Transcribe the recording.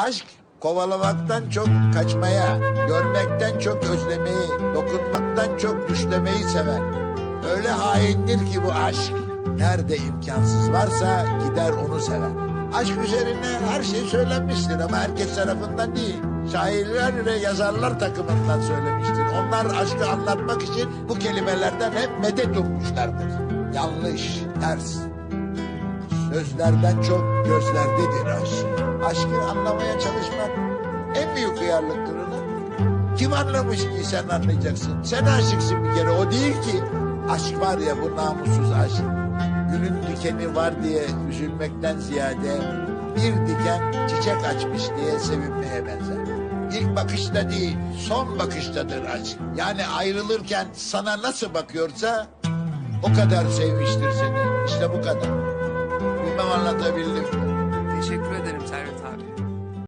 Aşk kovalamaktan çok kaçmaya, görmekten çok özlemeyi, dokunmaktan çok düşlemeyi sever. Öyle haindir ki bu aşk. Nerede imkansız varsa gider onu sever. Aşk üzerine her şey söylenmiştir ama herkes tarafından değil. Şairler ve yazarlar takımından söylemiştir. Onlar aşkı anlatmak için bu kelimelerden hep medet ummuşlardır. Yanlış, ters. Sözlerden çok gözlerdedir aşk. Aşkı anlamaya çalışmak en büyük hıyarlıktır onu. Kim anlamış ki sen anlayacaksın? Sen aşıksın bir kere, o değil ki. Aşk var ya, bu namussuz aşk. Gülün dikeni var diye üzülmekten ziyade bir diken çiçek açmış diye sevinmeye benzer. İlk bakışta değil, son bakıştadır aşk. Yani ayrılırken sana nasıl bakıyorsa o kadar sevmiştir seni. İşte bu kadar. Bilmem anlatabildim mi? Teşekkür ederim Servet